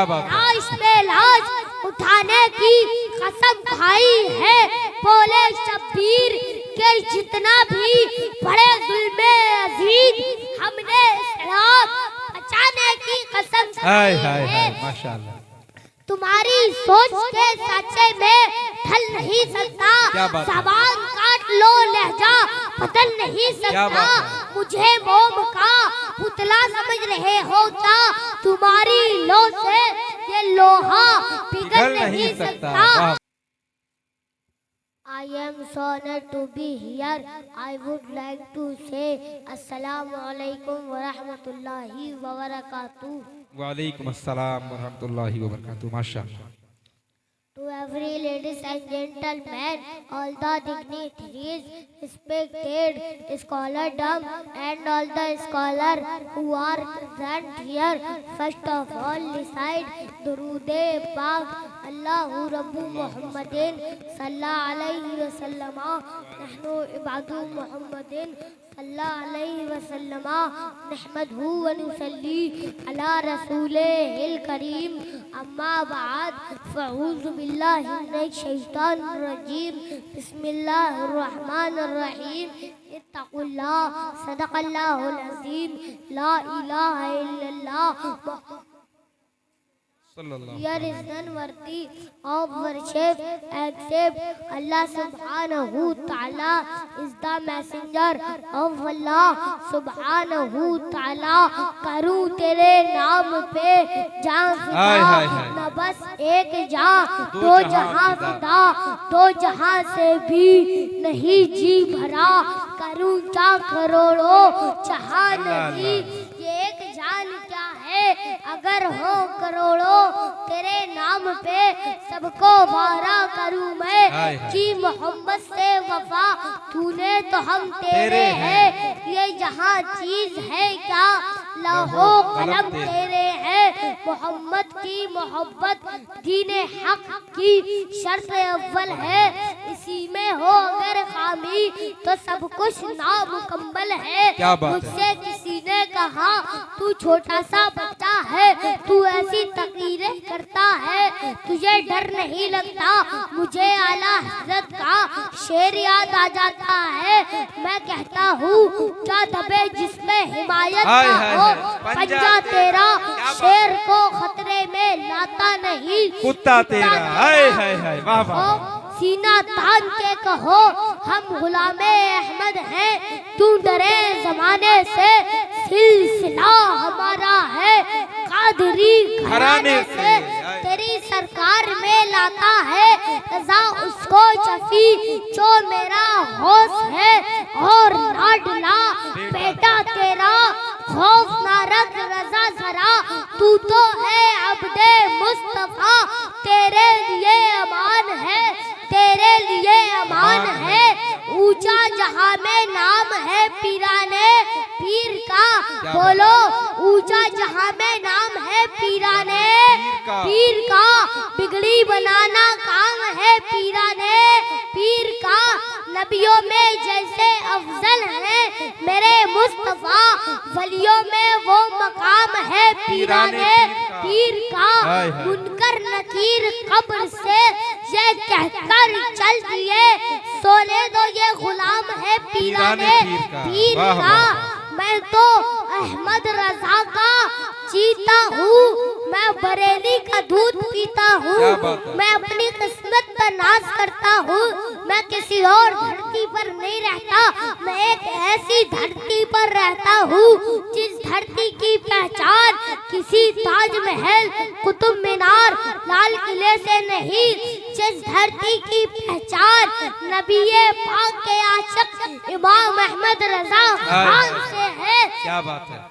क्या बात है। लाश पे लाश उठाने की कसम खाई है। बोले शब्बीर के जितना भी बड़े जुल्मे अजीज हमने इस्लाम बचाने की कसम खाई है। माशाअल्लाह। तुम्हारी सोच के साचे में ढल नहीं सकता। ज़बान काट लो लहजा बदल नहीं सकता। मुझे मोम का पुतला समझ रहे हो क्या? तुम्हारी लो से ये लोहा पिघल नहीं सकता। I am so honored to be here. I would like to say Assalamu alaikum wa rahmatullahi wa barakatuh. वालेकुम अस्सलाम व रहमतुल्लाहि व बरकातुहू। माशाअल्लाह। To every ladies and gentlemen, all the dignitaries, respected scholardom, and all the scholars who are present here, first of all, recite Durood-e Paak Allahu Rabbu Muhammadin Sallallahu Alaihi Wasallam. Nahnu ibadu Muhammadin Sallallahu Alaihi Wasallam. Nahmaduhu wa nusalli ala Rasulihil Kareem. Amma ba'd. Fa'udhu billahi minash shaitanir rajim. Bismillahir rahmanir rahim. Ittaqullah. Sadaqallahul azim. La ilaha illallah. Here is none worthy of worship except Allah subhanahu ta'ala is the messenger of Allah subhanahu ta'ala. करूँ तेरे नाम पे जान फिदा, न बस एक जा दो जहां फिदा, दो जहां से भी नहीं जी भरा। करूँ क्या करोड़ों जहां नहीं, ये एक जान क्या है अगर हो करोड़ों। तेरे नाम पे सबको वारा करूं मैं कि मोहब्बत से वफा तूने तो हम तेरे हैं। ये जहां चीज है क्या लौहो कलम तेरे हैं। मोहम्मद की मोहब्बत दीने हक की शर्त अव्वल है। इसी में हो अगर खामी तो सब कुछ नामुकम्मल है। मुझसे किसी ने कहा तू छोटा सा बच्चा है, तू ऐसी तकरीरें करता है, तुझे डर नहीं लगता। मुझे आला हज़रत का शेर याद आ जाता है। मैं कहता हूँ क्या दबे जिसमें हिमायत ना हो, पंजा तेरा शेर को खतरे में लाता नहीं। कुत्ता तेरा हाय हाय हाय वाह वाह। सीना तान के कहो हम गुलामे अहमद हैं, तू डरे जमाने से सिलसिला हमारा है। कादरी घराने से तेरी सरकार में लाता है, रजा उसको शफी जो मेरा होश है। और लाडला बेटा तेरा खौफ ना रख रजा जरा, तू तो है अब्दे मुस्तफा। तेरे लिए अमान है, तेरे लिए अमान है। ऊंचा जहां में नाम है पीराने पीर का। बोलो ऊंचा जहां में नाम है पीराने पीर का। बिगड़ी बनाना काम है पीराने पीर का। नबियों में जैसे अफजल है मेरे मुस्तफा, वलियों में वो मकाम है पीराने पीर का। मुनकर नकीर कब्र से ये कहकर चल दिए, सोने दो ये गुलाम है पीराने पीर का। मैं तो अहमद रजा का जीता हूँ, मैं बरेली का दूध पीता हूँ। मैं अपनी किस्मत पर नाज करता हूँ, मैं किसी और धरती पर नहीं रहता। मैं एक ऐसी धरती पर रहता हूँ जिस धरती की पहचान किसी ताजमहल कुतुब मीनार लाल किले से नहीं, जिस धरती की पहचान नबीए पाक के आशिक इमाम अहमद रजा खान से है। क्या बात है।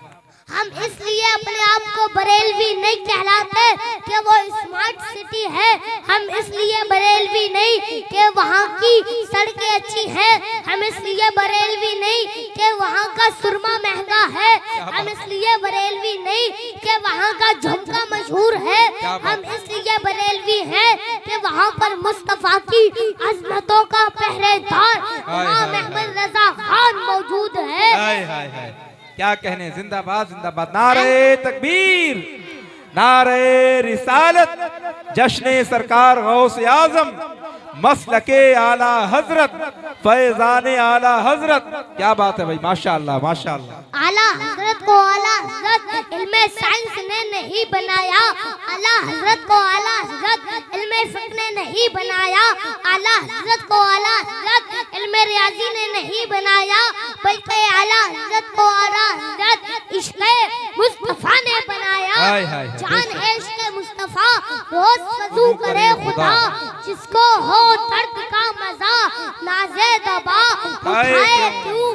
हम इसलिए अपने आप को बरेलवी नहीं कहलाते कि वो स्मार्ट सिटी है। हम इसलिए बरेलवी नहीं कि वहाँ की सड़कें अच्छी हैं। हम इसलिए बरेलवी नहीं कि वहाँ का सुरमा महंगा है। हम इसलिए बरेलवी नहीं कि वहाँ का झुमका मशहूर है। हम इसलिए बरेलवी हैं कि वहाँ पर मुस्तफा की अजमतों का पहरेदार इमाम अहमद रजा खान मौजूद है। क्या कहने, जिंदाबाद जिंदाबाद, नारे तकबीर, नारे रिसालत जश्न सरकार गौस आजम मसलके आला हजरत फैजान आला हजरत। क्या बात है भाई, माशाअल्लाह माशाअल्लाह। आला हजरत को आला हजरत इल्मे साइंस ने नहीं बनाया, आला हजरत को आला हजरत इल्मे फिक्र ने नहीं बनाया, आला हजरत को आला हजरत इल्मे रियाजी ने नहीं बनाया, बल्कि आला हजरत को आला हजरत इश्क़े मुस्तफा ने बनाया। जान है इश्क़े मुस्तफा रोज वज़ू करे खुदा, जिसको हो दर्द का मजा नाज़े दबा उठाए क्यों।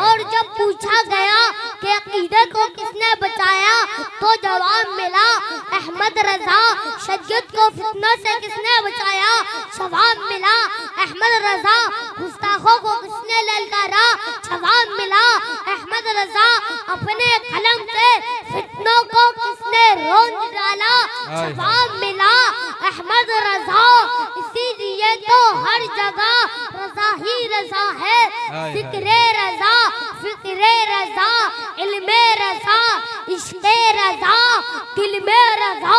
और जब पूछा गया कि अकीदे को किसने बचाया तो जवाब मिला अहमद रजा। शरीयत को फितनों से किसने बचाया, जवाब मिला अहमद रजा। गुस्ताखों को किसने ललकारा, जवाब मिला अहमद रजा। अपने कलम से फितनों को किसने रोंद डाला, जवाब मिला अहमद रजा। इसीलिए तो हर जगह रजा ही रजा है, जिक्रे रजा फिक्रे रजा इल्मे रजा इश्क़े रजा दिल में रजा।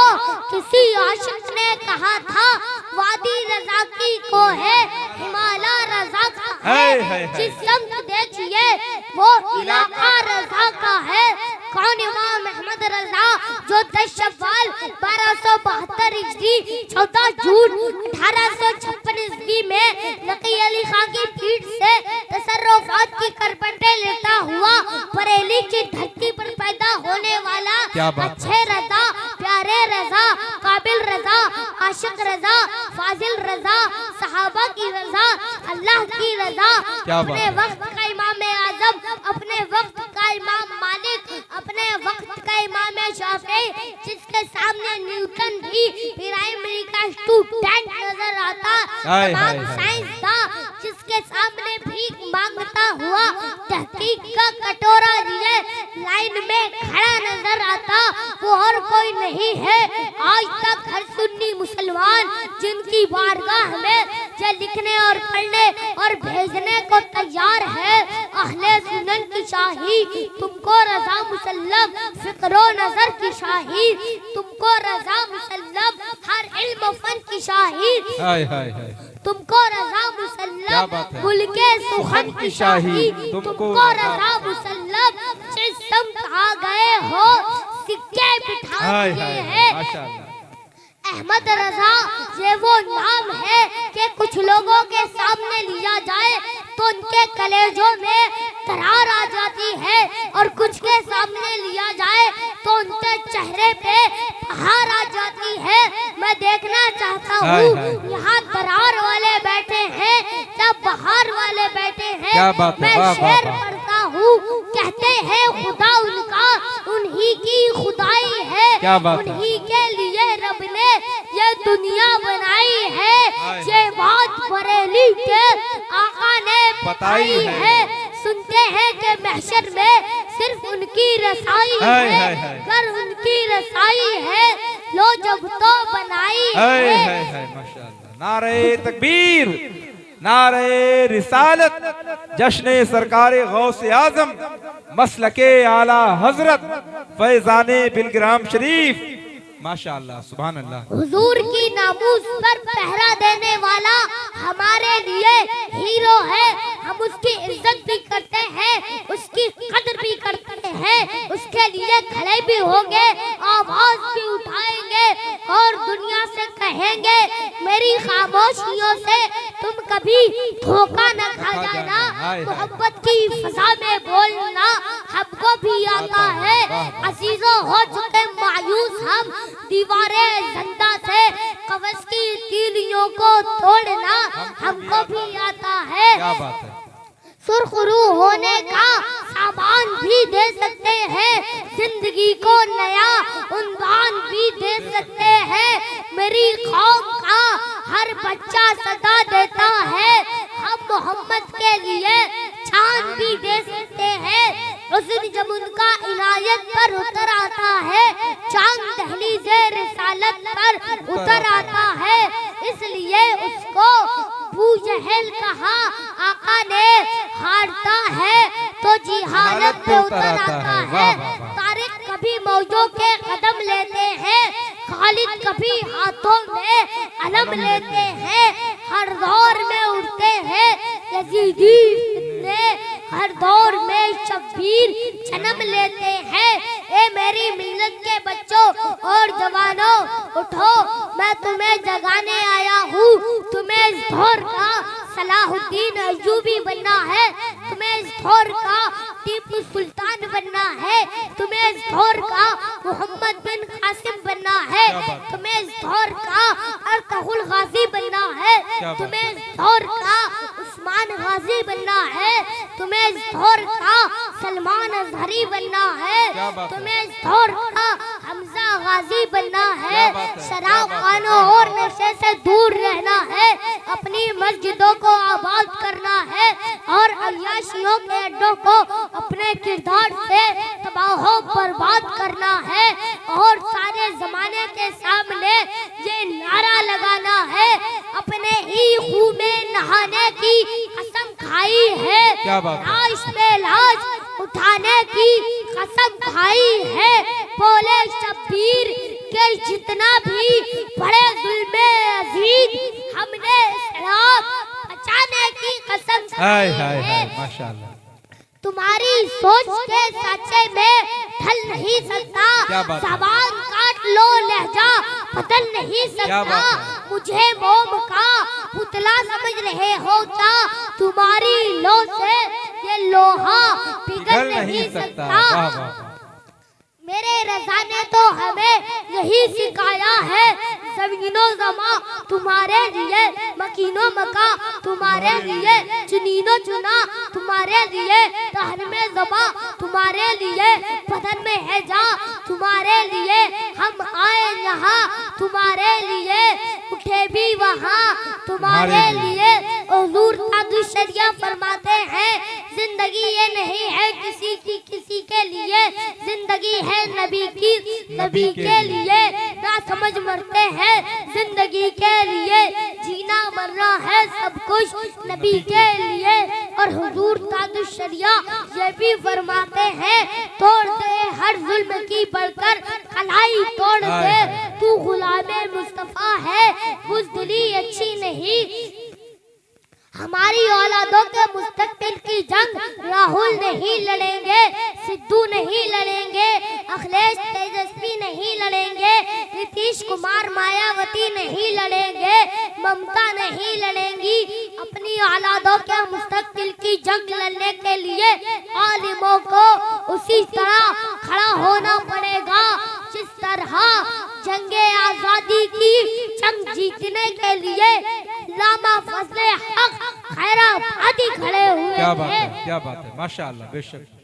किसी आशिक ने कहा था वादी रजा की को है हिमालय रजा का है, जिस समत देखिए वो इलाका रजा का है। कौन इमाम अहमद रजा जो 10 शव्वाल 1272 हिजरी 14 जून 1856 ईस्वी में नकी अली खां की पीठ से तसर्रुफात की करवटें लेता हुआ बरेली की धरती पर पैदा होने वाला अच्छे रजा, प्यारे रजा, काबिल रजा, आशिक रजा, फाजिल रजा, सहाबा की रजा, अल्लाह की रजा, अपने वक्त का इमाम आजम, अपने वक्त का इमाम मालिक, अपने वक्त का इमाम शाफी, जिसके सामने न्यूटन भी प्राइमरी का स्टूडेंट नजर आता, तमाम साइंसदां जिसके सामने भीख मांगता हुआ तहकीक का कटोरा लिए लाइन में खड़ा नजर आता, वो और कोई नहीं है। आज तक हर सुन्नी मुसलमान जिनकी बारगाह में जो लिखने और पढ़ने और भेजने को तैयार है, अहले सुन्नत की शाही तुमको रजा मुसल्लम, फिक्रो नजर की शाही तुमको रजा मुसल्लम, हर इल्म फन की शाही तुमको रजा मुसल्लम, मुल्के सुखन की शाही तुमको रजा मुसल्लम। जिस समत आ गए हो सिक्के बिठा दिए हैं। अहमद रजा ये वो नाम है कि कुछ लोगों के सामने लिया जाए तो उनके कलेजों में दरार आ जाती है, और कुछ के सामने लिया जाए तो उनके चेहरे पे बहार आ जाती है। मैं देखना चाहता हूँ यहाँ दरार वाले बैठे हैं या बहार वाले बैठे हैं। मैं शेर पढ़ता हूँ, कहते हैं खुदा उनका उन्हीं की खुदाई है, उन्हीं के लिए रब ने ये दुनिया बनाई है। ये बात बरेली के आका ने बताई है। सुनते हैं कि महशर में सिर्फ उनकी रसाई है, कर उनकी रसाई है लो जब तो बनाई है। माशाअल्लाह। नारे तकबीर, नारे रिसालत जश्न सरकार गौस आजम मसलके आला हजरत फैजाने बिलग्राम शरीफ। माशाअल्लाह सुभान अल्लाह। हुजूर की नामूस पर पहरा देने वाला हमारे लिए हीरो है। हम उसकी इज्जत भी करते हैं, उसकी कदर भी करते हैं, उसके लिए खड़े भी होंगे, आवाज भी उठाएंगे और दुनिया से कहेंगे मेरी खामोशियों से तुम कभी धोखा न खा जाना। मोहब्बत की फजा में बोलना हमको भी आता है। अजीजों हो चुके मायूस हम दीवारें जिंदा से कवच की तीलियों को तोड़ना हमको भी आता है। क्या बात है। सुरखरू होने का सामान भी दे सकते हैं, जिंदगी को नया उन्वान भी दे सकते हैं। मेरी कौम का हर बच्चा सदा देता है, हम मोहम्मद के लिए जान भी दे सकते हैं। उस दिन जब उनका इनायत पर उतर आता है, चांद दहलीज़े रिसालत पर उतर आता है, इसलिए उसको अबू जहल कहा। आका ने हारता है तो जिहालत पे उतर आता है। तारिक कभी मौजों के कदम लेते हैं, खालिद कभी हाथों में अलम लेते हैं, हर दौर में उठते हैं यजीदी फितने, हर दौर में शब्बीर जन्म लेते हैं। ए मेरी मिल्लत के बच्चों और जवानों, उठो मैं तुम्हें जगाने आया हूँ। तुम्हें इस दौर का सलाहुद्दीन अय्यूबी बनना है, तुम्हें इस दौर का टीपू सुल्तान बनना है, तुम्हें इस दौर का मोहम्मद बिन कासिम बनना है, तुम्हें इस दौर का अर्तगुल गाजी बनना है, तुम्हें इस दौर का उस्मान गाजी बनना है, तुम्हें इस दौर का सलमान अजहरी बनना है, तुम्हें इस दौर का हमजा गाजी बनना है। शराब खानों और नशे से दूर रहना है, अपनी मस्जिदों को आबाद करना है और अय्याशियों के अड्डों को अपने किरदार से तबाह बर्बाद करना है और सारे जमाने के सामने ये नारा लगाना है, अपने ही खून में नहाने की कसम खाई है, लाश पे लाश उठाने की कसम खाई है। बोले शब्बीर के जितना भी बड़े जुल्मे अजीज, हमने शराब बचाने की कसम खाई है। माशाअल्लाह। तुम्हारी सोच के साचे में ढल नहीं सकता, ज़बान काट लो लहजा बदल नहीं सकता, मुझे मोम का पुतला समझ रहे हो क्या, तुम्हारी लो से ये लोहा पिघल नहीं सकता। मेरे रज़ा ने तो हमें यही सिखाया है, ज़मीनो ज़मा तुम्हारे लिए, मकीनो मका तुम्हारे लिए, चुनीनो चुना तुम्हारे लिए, रहन में ज़बा तुम्हारे लिए, बदन में है जा तुम्हारे लिए, हम आए यहाँ तुम्हारे लिए, उठे भी वहाँ तुम्हारे लिए। हुज़ूर ताक़ी शरिया फरमाते हैं, जिंदगी ये नहीं है किसी की किसी के लिए, जिंदगी है नबी की नबी के लिए, ना समझ मरते हैं जिंदगी के लिए, जीना मरना है सब कुछ नबी के लिए। और हुजूर ताक़ी शरिया ये भी फरमाते हैं, तोड़ दे हर जुल्म की बढ़कर कलाई तोड़ दे, तू गुलामे मुस्तफा है बुज़दिली अच्छी नहीं। हमारी औलादों के मुस्तकबिल की जंग राहुल नहीं लड़ेंगे, सिद्धू नहीं लड़ेंगे, अखिलेश तेजस्वी नहीं लड़ेंगे, नीतीश कुमार मायावती नहीं लड़ेंगे, ममता नहीं लड़ेंगी। अपनी औलादों के मुस्तकबिल की जंग लड़ने के लिए आलिमों को उसी तरह खड़ा होना पड़ेगा जिस तरह जंगे आजादी की जंग जीतने के लिए लामा फजले हक खैराबादी खड़े हुए हैं। क्या बात है माशाअल्लाह, बेशक।